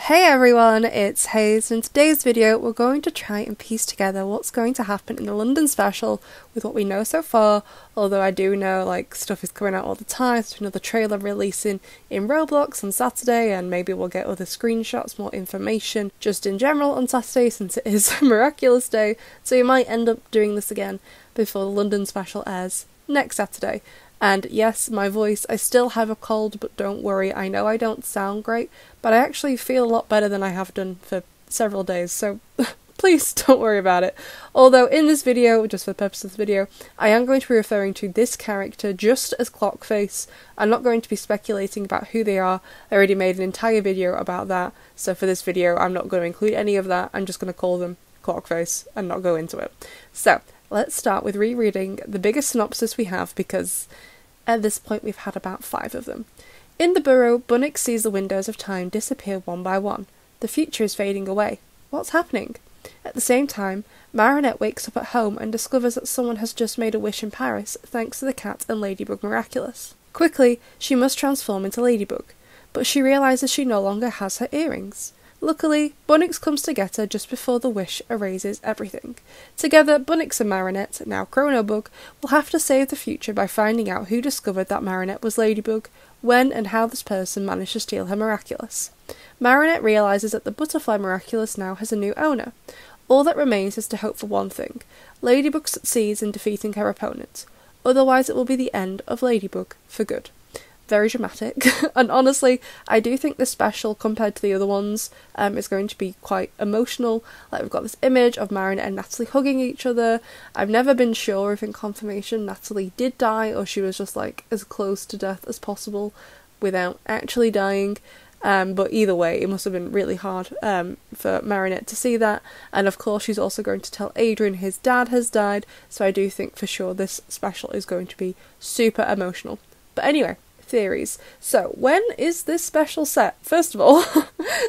Hey everyone, it's Hayes, and in today's video we're going to try and piece together what's going to happen in the London special with what we know so far, although I do know stuff is coming out all the time. There's another trailer releasing in Roblox on Saturday, and maybe we'll get other screenshots, more information just in general on Saturday since it is Miraculous Day, so we might end up doing this again before the London special airs next Saturday. And yes, my voice, I still have a cold, but don't worry, I know I don't sound great, but I actually feel a lot better than I have done for several days, so please don't worry about it. Although in this video, just for the purpose of this video, I am going to be referring to this character just as Clockface. I'm not going to be speculating about who they are. I already made an entire video about that, so for this video I'm not going to include any of that. I'm just going to call them Clockface and not go into it. So, let's start with rereading the biggest synopsis we have, because at this point we've had about 5 of them. In the burrow, Bunnick sees the windows of time disappear one by one. The future is fading away. What's happening? At the same time, Marinette wakes up at home and discovers that someone has just made a wish in Paris thanks to the cat and Ladybug Miraculous. Quickly, she must transform into Ladybug, but she realises she no longer has her earrings. Luckily, Bunnix comes to get her just before the wish erases everything. Together, Bunnix and Marinette, now Chronobug, will have to save the future by finding out who discovered that Marinette was Ladybug, when and how this person managed to steal her Miraculous. Marinette realises that the Butterfly Miraculous now has a new owner. All that remains is to hope for one thing: Ladybug succeeds in defeating her opponent. Otherwise it will be the end of Ladybug for good. Very dramatic, and honestly, I do think this special, compared to the other ones, is going to be quite emotional. We've got this image of Marinette and Natalie hugging each other. I've never been sure if in confirmation Natalie did die, or she was just as close to death as possible without actually dying. But either way, it must have been really hard for Marinette to see that. And of course, she's also going to tell Adrian his dad has died, so I do think for sure this special is going to be super emotional. But anyway, theories. So, when is this special set? First of all,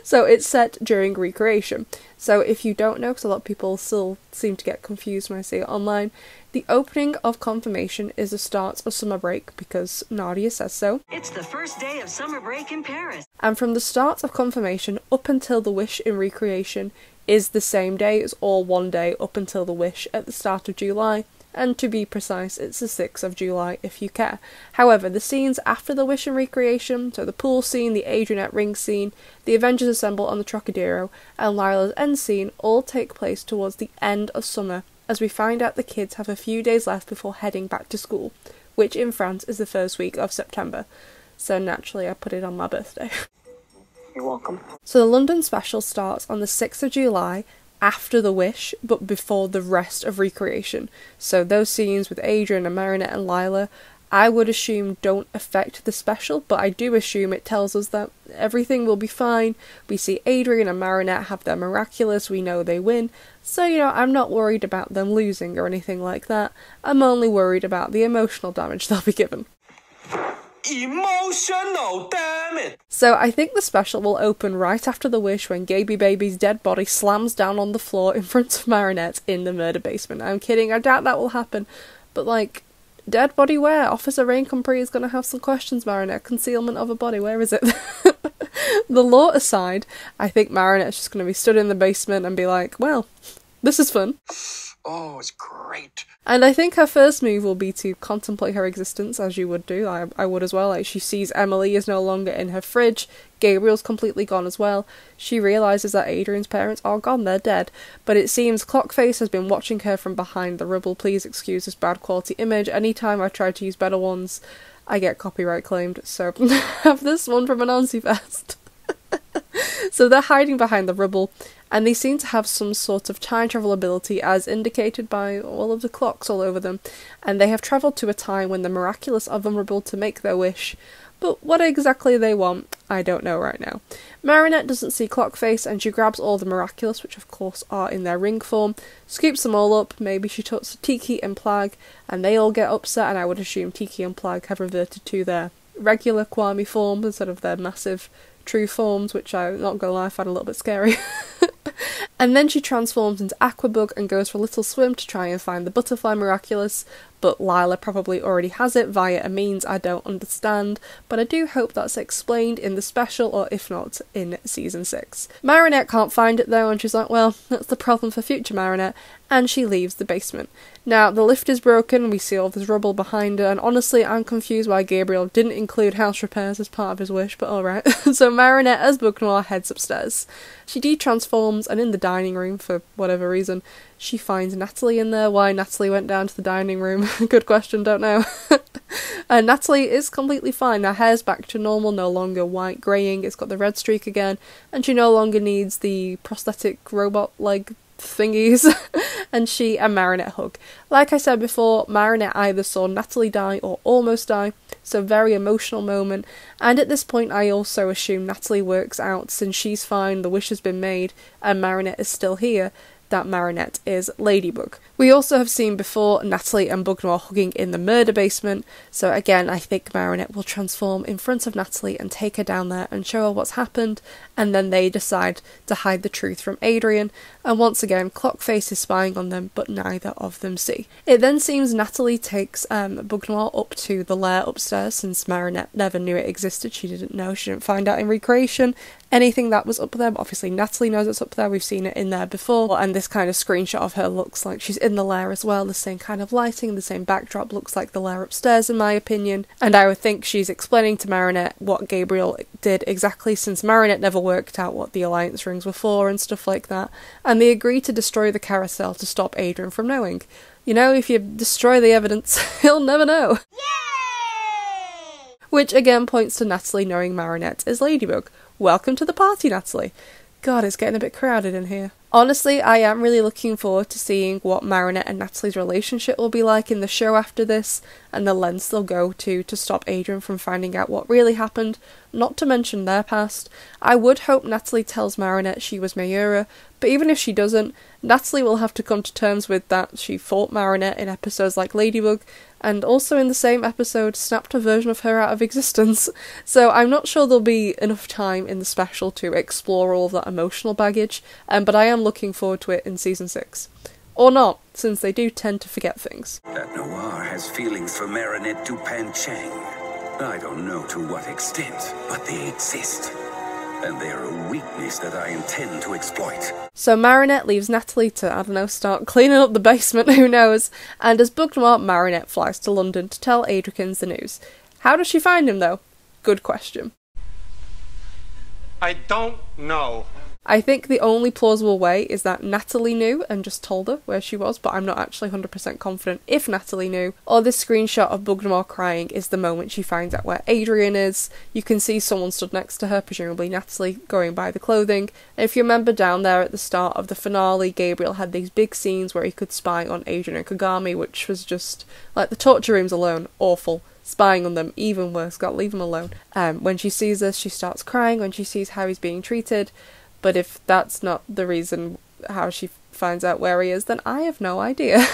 so it's set during Recreation. So if you don't know, because a lot of people still seem to get confused when I say it online, the opening of Confirmation is the start of summer break, because Nadia says so. It's the first day of summer break in Paris. And from the start of Confirmation up until the wish in Recreation is the same day. It's all one day up until the wish at the start of July. And to be precise, it's the 6th of July if you care. However, the scenes after the wish and Recreation, so the pool scene, the Adrianette ring scene, the Avengers assemble on the Trocadero, and Lila's end scene all take place towards the end of summer, as we find out the kids have a few days left before heading back to school, which in France is the first week of September. So naturally I put it on my birthday. You're welcome. So the London special starts on the 6th of July, after the wish, but before the rest of Recreation. So those scenes with Adrian and Marinette and Lila, I would assume don't affect the special, but I do assume it tells us that everything will be fine. We see Adrian and Marinette have their Miraculous, we know they win, so I'm not worried about them losing or anything like that. I'm only worried about the emotional damage they'll be given. Emotional, damn it! So I think the special will open right after the wish, when Gaby Baby's dead body slams down on the floor in front of Marinette in the murder basement. I'm kidding, I doubt that will happen, but dead body where? Officer Rain Compris is going to have some questions, Marinette. Concealment of a body, where is it? The law aside, I think Marinette's just going to be stood in the basement and be like, well, this is fun. Oh, it's great. And I think her first move will be to contemplate her existence, as you would do. I would as well. She sees Emily is no longer in her fridge. Gabriel's completely gone as well. She realises that Adrian's parents are gone, they're dead. But it seems Clockface has been watching her from behind the rubble. Please excuse this bad quality image. Anytime I try to use better ones, I get copyright claimed. So have this one from Anansi Fest. So they're hiding behind the rubble, and they seem to have some sort of time travel ability, as indicated by all of the clocks all over them, and they have travelled to a time when the Miraculous are vulnerable to make their wish, but what exactly they want, I don't know right now. Marinette doesn't see Clockface, and she grabs all the Miraculous, which of course are in their ring form, scoops them all up. Maybe she talks to Tiki and Plag, and they all get upset, and I would assume Tiki and Plag have reverted to their regular Kwame form instead of their massive true forms, which I'm not gonna lie, I find a little bit scary. And then she transforms into Aquabug and goes for a little swim to try and find the Butterfly Miraculous, but Lila probably already has it via a means I don't understand, but I do hope that's explained in the special, or if not, in season 6. Marinette can't find it though, and she's like, well, that's the problem for future Marinette, and she leaves the basement. Now, the lift is broken, we see all this rubble behind her, and honestly, I'm confused why Gabriel didn't include house repairs as part of his wish, but alright. So Marinette, as Bug Noir, heads upstairs. She de-transforms, and in the dining room, for whatever reason, she finds Natalie in there. Why Natalie went down to the dining room? Good question, don't know. And Natalie is completely fine. Her hair's back to normal, no longer white greying, it's got the red streak again, and she no longer needs the prosthetic robot leg thingies. And she and Marinette hug. Like I said before, Marinette either saw Natalie die or almost die, so very emotional moment, and at this point I also assume Natalie works out, since she's fine, the wish has been made, and Marinette is still here, that Marinette is Ladybug. We also have seen before Natalie and Bug Noir hugging in the murder basement, so again I think Marinette will transform in front of Natalie and take her down there and show her what's happened, and then they decide to hide the truth from Adrian, and once again Clockface is spying on them, but neither of them see. It then seems Natalie takes Bug Noir up to the lair upstairs, since Marinette never knew it existed, she didn't know, she didn't find out in recreation anything that was up there, but obviously Natalie knows it's up there, we've seen it in there before, and this kind of screenshot of her looks like she's in the lair as well, the same kind of lighting, the same backdrop, looks like the lair upstairs in my opinion, and I would think she's explaining to Marinette what Gabriel did exactly, since Marinette never worked out what the alliance rings were for and stuff like that, and they agreed to destroy the carousel to stop Adrian from knowing. You know, if you destroy the evidence, he'll never know. Yay! Which again points to Natalie knowing Marinette is Ladybug. Welcome to the party, Natalie. God, it's getting a bit crowded in here. Honestly, I am really looking forward to seeing what Marinette and Natalie's relationship will be like in the show after this, and the lengths they'll go to stop Adrian from finding out what really happened, not to mention their past. I would hope Natalie tells Marinette she was Mayura, but even if she doesn't, Natalie will have to come to terms with that she fought Marinette in episodes like Ladybug, and also in the same episode snapped a version of her out of existence. So I'm not sure there'll be enough time in the special to explore all of that emotional baggage, but I am looking forward to it in season 6. Or not, since they do tend to forget things. That Noir has feelings for Marinette Dupan Chang. I don't know to what extent, but they exist. And they're a weakness that I intend to exploit. So Marinette leaves Natalie to, I don't know, start cleaning up the basement, who knows, and as Bug Noir, Marinette flies to London to tell Adrikins the news. How does she find him though? Good question. I don't know. I think the only plausible way is that Natalie knew and just told her where she was, but I'm not actually 100% confident if Natalie knew. Or this screenshot of Bug Noir crying is the moment she finds out where Adrian is. You can see someone stood next to her, presumably Natalie, going by the clothing. And if you remember down there at the start of the finale, Gabriel had these big scenes where he could spy on Adrian and Kagami, which was just, like, the torture rooms alone, awful. Spying on them, even worse, gotta leave them alone. When she sees this, she starts crying when she sees how he's being treated. But if that's not the reason how she finds out where he is, then I have no idea.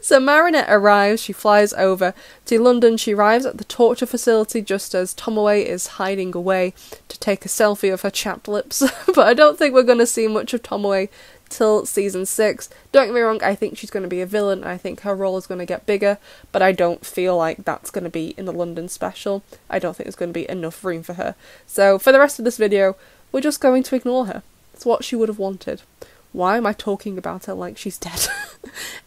So Marinette arrives, she flies over to London, she arrives at the torture facility just as Tomoe is hiding away to take a selfie of her chapped lips. But I don't think we're going to see much of Tomoe till season 6. Don't get me wrong, I think she's going to be a villain, and I think her role is going to get bigger, but I don't feel like that's going to be in the London special. I don't think there's going to be enough room for her. So for the rest of this video, we're just going to ignore her. It's what she would have wanted. Why am I talking about her like she's dead?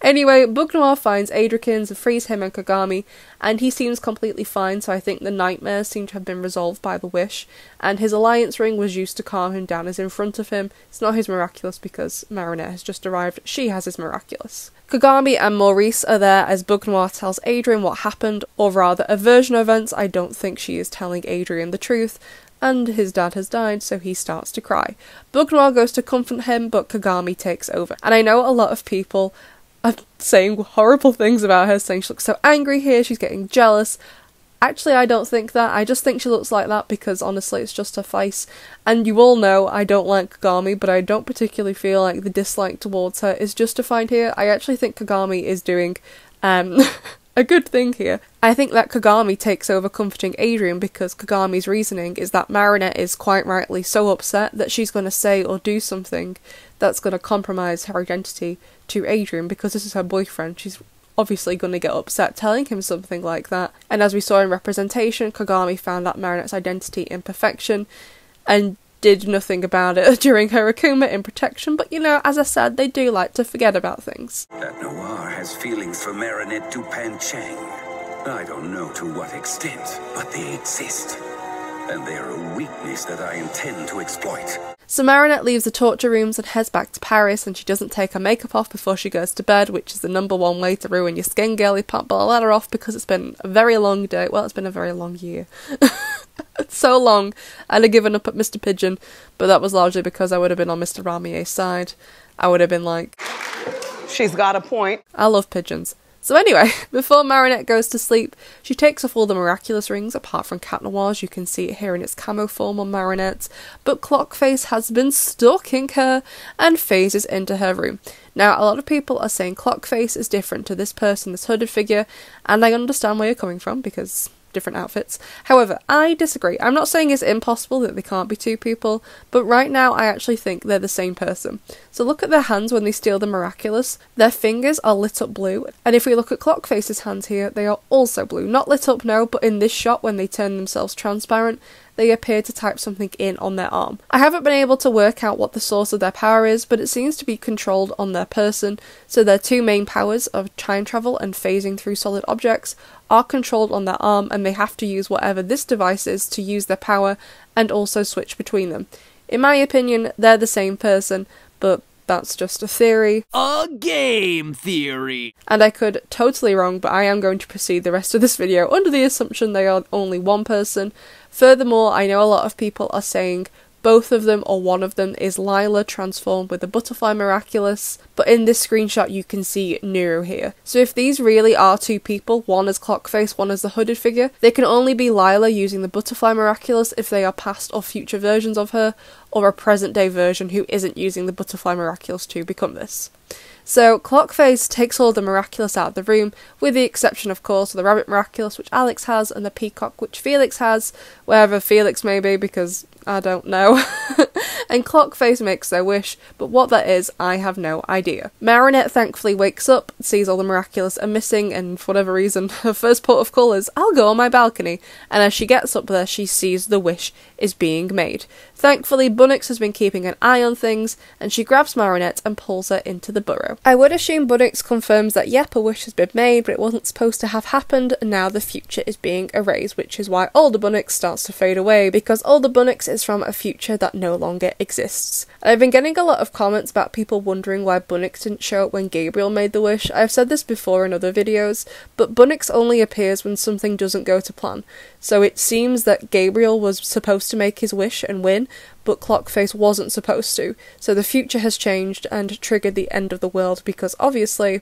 Anyway, Bug Noir finds Adrikins and frees him and Kagami, and he seems completely fine, so I think the nightmares seem to have been resolved by the wish, and his alliance ring was used to calm him down as in front of him. It's not his Miraculous because Marinette has just arrived, she has his Miraculous. Kagami and Maurice are there as Bug Noir tells Adrian what happened, or rather a version of events. I don't think she is telling Adrian the truth, and his dad has died, so he starts to cry. Bug Noir goes to comfort him, but Kagami takes over. And I know a lot of people are saying horrible things about her, saying she looks so angry here, she's getting jealous. Actually, I don't think that. I just think she looks like that because, honestly, it's just her face. And you all know I don't like Kagami, but I don't particularly feel like the dislike towards her is justified here. I actually think Kagami is doing a good thing here. I think that Kagami takes over comforting Adrian because Kagami's reasoning is that Marinette is quite rightly so upset that she's going to say or do something that's going to compromise her identity to Adrian because this is her boyfriend. She's obviously going to get upset telling him something like that. And as we saw in representation, Kagami found out Marinette's identity in perfection and did nothing about it during her Akuma in protection, but you know, as I said, they do like to forget about things. That Noir has feelings for Marinette Dupan-Cheng. I don't know to what extent, but they exist. And they're a weakness that I intend to exploit. So Marinette leaves the torture rooms and heads back to Paris, and she doesn't take her makeup off before she goes to bed, which is the #1 way to ruin your skin, girly pop, but I'll let her off because it's been a very long day. Well, it's been a very long year. It's so long. I'd have given up at Mr. Pigeon, but that was largely because I would have been on Mr. Ramier's side. I would have been like, she's got a point. I love pigeons. So anyway, before Marinette goes to sleep, she takes off all the Miraculous rings, apart from Cat Noir's. You can see it here in its camo form on Marinette, but Clockface has been stalking her and phases into her room. Now, a lot of people are saying Clockface is different to this person, this hooded figure, and I understand where you're coming from, because different outfits. However, I disagree. I'm not saying it's impossible that they can't be two people, but right now I actually think they're the same person. So look at their hands when they steal the Miraculous. Their fingers are lit up blue, and if we look at Clockface's hands here, they are also blue. Not lit up, no, but in this shot when they turn themselves transparent, they appear to type something in on their arm. I haven't been able to work out what the source of their power is, but it seems to be controlled on their person, so their two main powers of time travel and phasing through solid objects are controlled on their arm, and they have to use whatever this device is to use their power and also switch between them. In my opinion, they're the same person, but that's just a theory. A game theory. And I could totally wrong, but I am going to proceed the rest of this video under the assumption they are only one person. Furthermore, I know a lot of people are saying both of them or one of them is Lila transformed with the Butterfly Miraculous, but in this screenshot you can see Nero here. So if these really are two people, one is Clockface, one is the hooded figure, they can only be Lila using the Butterfly Miraculous if they are past or future versions of her, or a present day version who isn't using the Butterfly Miraculous to become this. So Clockface takes all the Miraculous out of the room, with the exception of course of the Rabbit Miraculous, which Alex has, and the Peacock, which Felix has, wherever Felix may be, because I don't know. And Clockface makes their wish, but what that is, I have no idea. Marinette thankfully wakes up, sees all the Miraculous are missing, and for whatever reason, her first port of call is, I'll go on my balcony, and as she gets up there, she sees the wish is being made. Thankfully, Bunnix has been keeping an eye on things, and she grabs Marinette and pulls her into the burrow. I would assume Bunnix confirms that yep, a wish has been made, but it wasn't supposed to have happened, and now the future is being erased, which is why older Bunnix starts to fade away, because older Bunnix is from a future that no longer exists. I've been getting a lot of comments about people wondering why Bunnix didn't show up when Gabriel made the wish. I've said this before in other videos, but Bunnix only appears when something doesn't go to plan. So it seems that Gabriel was supposed to make his wish and win, but Clockface wasn't supposed to. So the future has changed and triggered the end of the world because obviously...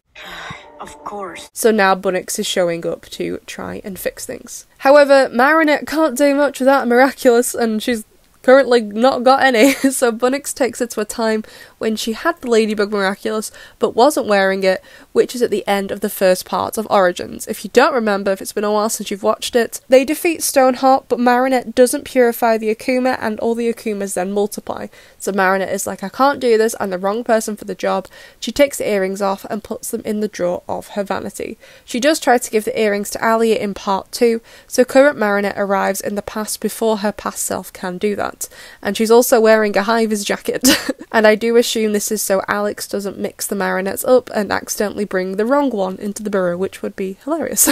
Of course. So now Bunnix is showing up to try and fix things. However, Marinette can't do much without Miraculous, and she's currently not got any, so Bunnix takes her to a time when she had the Ladybug Miraculous but wasn't wearing it, which is at the end of the first part of Origins. If you don't remember, if it's been a while since you've watched it, they defeat Stoneheart, but Marinette doesn't purify the Akuma, and all the Akumas then multiply. So Marinette is like, I can't do this, I'm the wrong person for the job. She takes the earrings off and puts them in the drawer of her vanity. She does try to give the earrings to Alia in part 2, so current Marinette arrives in the past before her past self can do that. And she's also wearing a high-vis jacket. And I do assume this is so Alex doesn't mix the Marinettes up and accidentally bring the wrong one into the burrow, which would be hilarious.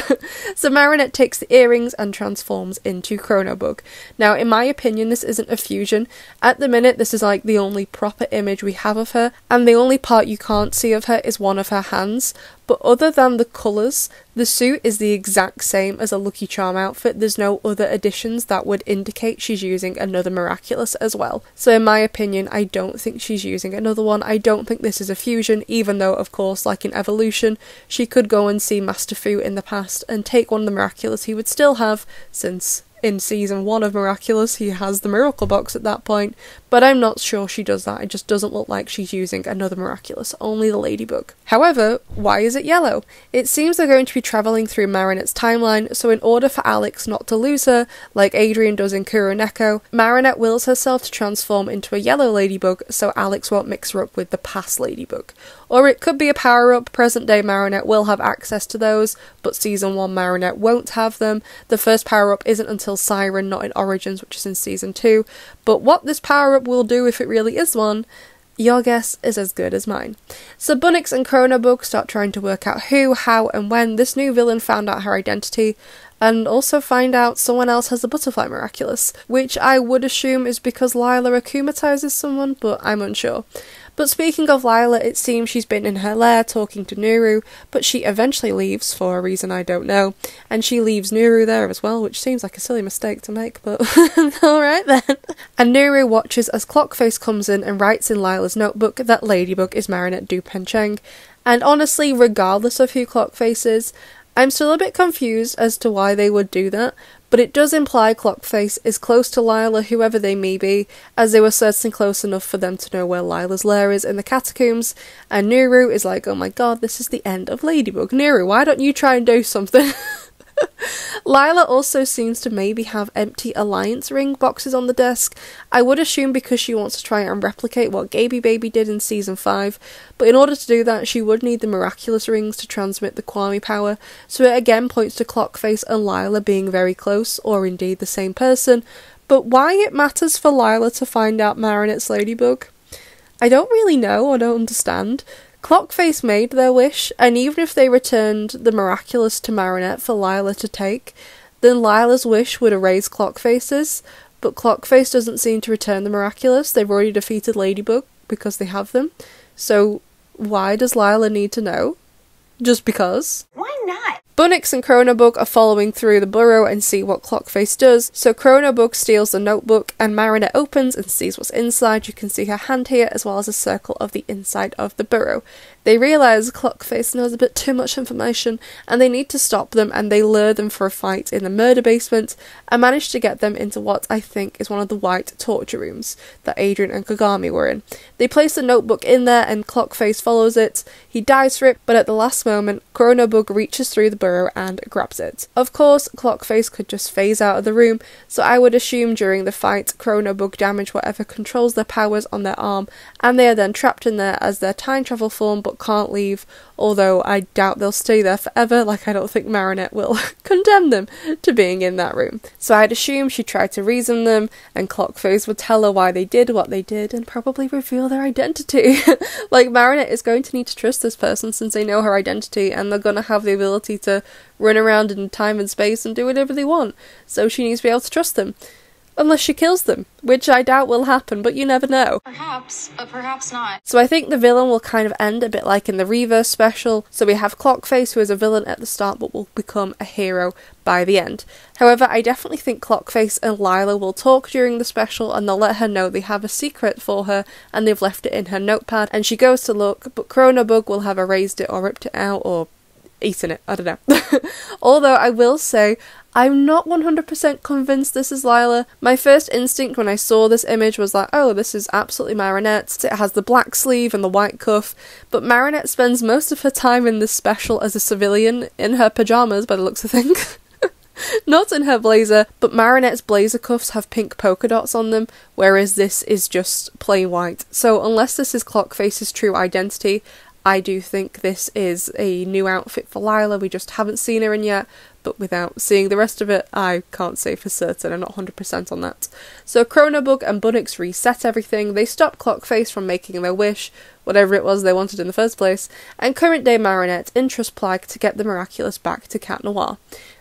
So Marinette takes the earrings and transforms into Chronobug. Now, in my opinion, this isn't a fusion. At the minute, this is like the only proper image we have of her, and the only part you can't see of her is one of her hands. But other than the colours, the suit is the exact same as a Lucky Charm outfit. There's no other additions that would indicate she's using another Miraculous as well. So in my opinion, I don't think she's using another one. I don't think this is a fusion, even though, of course, like in Evolution, she could go and see Master Fu in the past and take one of the Miraculous he would still have, since in season 1 of Miraculous, he has the miracle box at that point, but I'm not sure she does that. It just doesn't look like she's using another Miraculous, only the Ladybug. However, why is it yellow? It seems they're going to be travelling through Marinette's timeline, so in order for Alex not to lose her, like Adrian does in Kuroneko, Marinette wills herself to transform into a yellow Ladybug so Alex won't mix her up with the past Ladybug. Or it could be a power-up. Present-day Marinette will have access to those, but season 1 Marinette won't have them. The first power-up isn't until Siren, not in Origins, which is in season 2. But what this power-up will do, if it really is one, your guess is as good as mine. So Bunnix and Chronobug start trying to work out who, how, and when this new villain found out her identity, and also find out someone else has the Butterfly Miraculous, which I would assume is because Lila akumatizes someone, but I'm unsure. But speaking of Lila, it seems she's been in her lair talking to Nuru, but she eventually leaves for a reason I don't know, and she leaves Nuru there as well, which seems like a silly mistake to make, but alright then. And Nuru watches as Clockface comes in and writes in Lila's notebook that Ladybug is Marinette Dupencheng, and honestly, regardless of who Clockface is, I'm still a bit confused as to why they would do that, but it does imply Clockface is close to Lila, whoever they may be, as they were certainly close enough for them to know where Lila's lair is in the catacombs, and Nuru is like, oh my god, this is the end of Ladybug. Nuru, why don't you try and do something? Lila also seems to maybe have empty Alliance ring boxes on the desk. I would assume because she wants to try and replicate what Gaby Baby did in season 5, but in order to do that she would need the Miraculous rings to transmit the Kwami power, so it again points to Clockface and Lila being very close, or indeed the same person. But why it matters for Lila to find out Marinette's Ladybug? I don't really know or don't understand. Clockface made their wish, and even if they returned the Miraculous to Marinette for Lila to take, then Lila's wish would erase Clockface's, but Clockface doesn't seem to return the Miraculous. They've already defeated Ladybug because they have them, so why does Lila need to know? Just because? Why not? Bunnix and Chronobug are following through the burrow and see what Clockface does, so Chronobug steals the notebook and Marinette opens and sees what's inside. You can see her hand here as well as a circle of the inside of the burrow. They realise Clockface knows a bit too much information and they need to stop them, and they lure them for a fight in the murder basement and manage to get them into what I think is one of the white torture rooms that Adrian and Kagami were in. They place the notebook in there and Clockface follows it. He dives for it, but at the last moment Chronobug reaches through the burrow and grabs it. Of course, Clockface could just phase out of the room, so I would assume during the fight Chronobug damaged whatever controls their powers on their arm, and they are then trapped in there as their time travel form but can't leave, although I doubt they'll stay there forever. Like, I don't think Marinette will condemn them to being in that room. So I'd assume she tried to reason them, and Clockface would tell her why they did what they did and probably reveal their identity. Like, Marinette is going to need to trust this person since they know her identity, and they're going to have the ability to run around in time and space and do whatever they want, so she needs to be able to trust them. Unless she kills them, which I doubt will happen, but you never know. Perhaps, but perhaps not. So I think the villain will kind of end a bit like in the Reverse special, so we have Clockface, who is a villain at the start but will become a hero by the end. However, I definitely think Clockface and Lila will talk during the special, and they'll let her know they have a secret for her and they've left it in her notepad, and she goes to look, but Chronobug will have erased it or ripped it out or eaten it, I don't know. Although I will say, I'm not 100% convinced this is Lila. My first instinct when I saw this image was like, oh, this is absolutely Marinette. It has the black sleeve and the white cuff, but Marinette spends most of her time in this special as a civilian, in her pyjamas by the looks of things. Not in her blazer, but Marinette's blazer cuffs have pink polka dots on them, whereas this is just plain white. So unless this is Clockface's true identity, I do think this is a new outfit for Lila. We just haven't seen her in yet, but without seeing the rest of it, I can't say for certain. I'm not 100% on that. So Chronobug and Bunnix reset everything. They stop Clockface from making their wish, whatever it was they wanted in the first place, and current day Marinette entrusts Plague to get the Miraculous back to Cat Noir.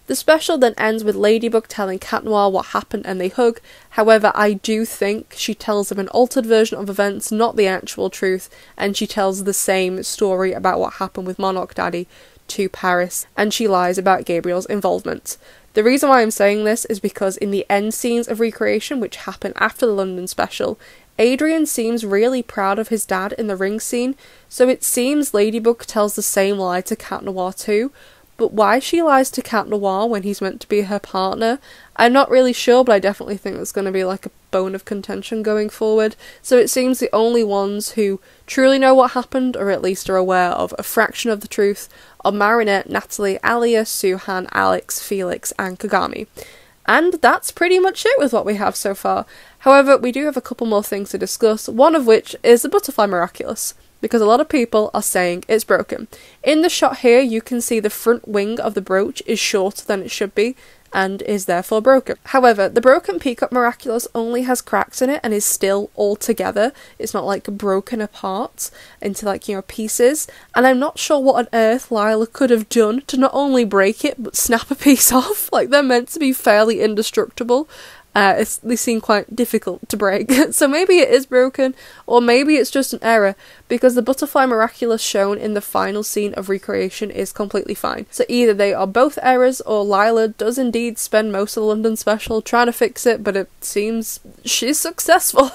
The special then ends with Ladybug telling Cat Noir what happened and they hug. However, I do think she tells him an altered version of events, not the actual truth, and she tells the same story about what happened with Monarch Daddy to Paris, and she lies about Gabriel's involvement. The reason why I'm saying this is because in the end scenes of Recreation, which happen after the London special, Adrian seems really proud of his dad in the ring scene, so it seems Ladybug tells the same lie to Cat Noir too. but why she lies to Cat Noir when he's meant to be her partner, I'm not really sure, but I definitely think there's going to be like a bone of contention going forward. So it seems the only ones who truly know what happened, or at least are aware of a fraction of the truth, are Marinette, Natalie, Alia, Suhan, Alex, Felix, and Kagami. And that's pretty much it with what we have so far. However, we do have a couple more things to discuss, one of which is the Butterfly Miraculous, because a lot of people are saying it's broken. In the shot here, you can see the front wing of the brooch is shorter than it should be, and is therefore broken. However, the broken Peacock Miraculous only has cracks in it and is still all together. It's not like broken apart into like, you know, pieces. And I'm not sure what on earth Lila could have done to not only break it but snap a piece off. Like, they're meant to be fairly indestructible. They seem quite difficult to break. So maybe it is broken, or maybe it's just an error, because the Butterfly Miraculous shown in the final scene of Recreation is completely fine. So either they are both errors, or Lila does indeed spend most of the London special trying to fix it, but it seems she's successful.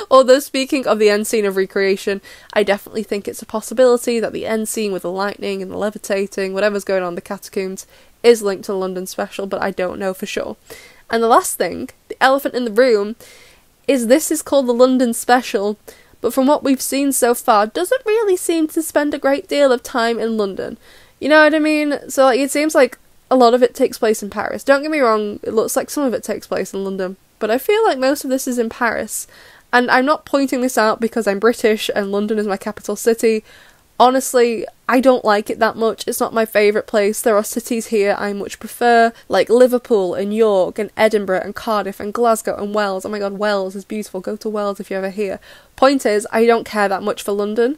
Although, speaking of the end scene of Recreation, I definitely think it's a possibility that the end scene with the lightning and the levitating, whatever's going on in the catacombs, is linked to the London special, but I don't know for sure. And the last thing, the elephant in the room, is this is called the London special, but from what we've seen so far, doesn't really seem to spend a great deal of time in London. You know what I mean? So like, it seems like a lot of it takes place in Paris. Don't get me wrong, it looks like some of it takes place in London, but I feel like most of this is in Paris. And I'm not pointing this out because I'm British and London is my capital city. Honestly, I don't like it that much. It's not my favourite place. There are cities here I much prefer, like Liverpool and York and Edinburgh and Cardiff and Glasgow and Wales. Oh my god, Wales is beautiful. Go to Wales if you're ever here. Point is, I don't care that much for London.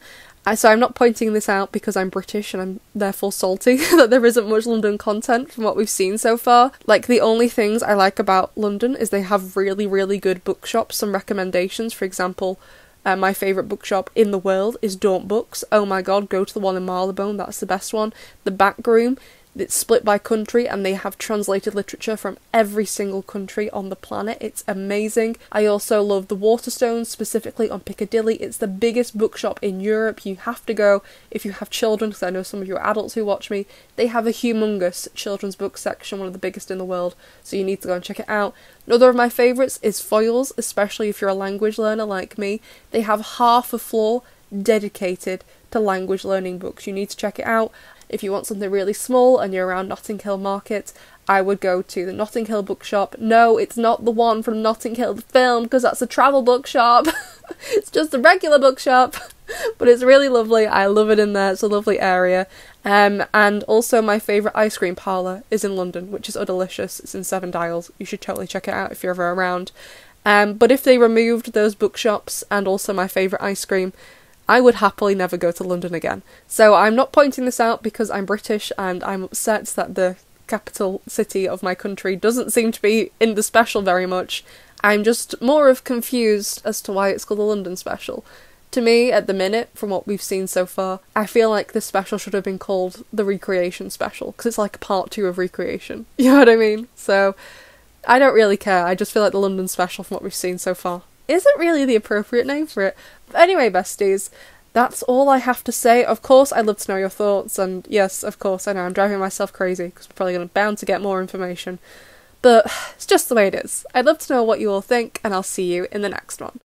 So I'm not pointing this out because I'm British and I'm therefore salty that there isn't much London content from what we've seen so far. Like, the only things I like about London is they have really, really good bookshops. Some recommendations, for example, my favourite bookshop in the world is Daunt Books. Oh my god, go to the one in Marylebone, that's the best one. The Back Room, it's split by country and they have translated literature from every single country on the planet. It's amazing. I also love the Waterstones, specifically on Piccadilly. It's the biggest bookshop in Europe. You have to go if you have children, because I know some of you are adults who watch me. They have a humongous children's book section, one of the biggest in the world, so you need to go and check it out. Another of my favourites is Foyles, especially if you're a language learner like me. They have half a floor dedicated to language learning books. You need to check it out. If you want something really small and you're around Notting Hill Market, I would go to the Notting Hill bookshop. No, it's not the one from Notting Hill the film, because that's a travel bookshop. It's just a regular bookshop, but it's really lovely. I love it in there. It's a lovely area. And also my favourite ice cream parlour is in London, which is Delicious. It's in Seven Dials. You should totally check it out if you're ever around. But if they removed those bookshops and also my favourite ice cream, I would happily never go to London again. So I'm not pointing this out because I'm British and I'm upset that the capital city of my country doesn't seem to be in the special very much. I'm just more of confused as to why it's called the London special. To me, at the minute, from what we've seen so far, I feel like this special should have been called the Recreation special, because it's like part 2 of Recreation. You know what I mean? So, I don't really care. I just feel like the London special, from what we've seen so far, isn't really the appropriate name for it. But anyway, besties, that's all I have to say. Of course, I'd love to know your thoughts, and yes, of course, I know I'm driving myself crazy, because we're probably bound to get more information. But it's just the way it is. I'd love to know what you all think, and I'll see you in the next one.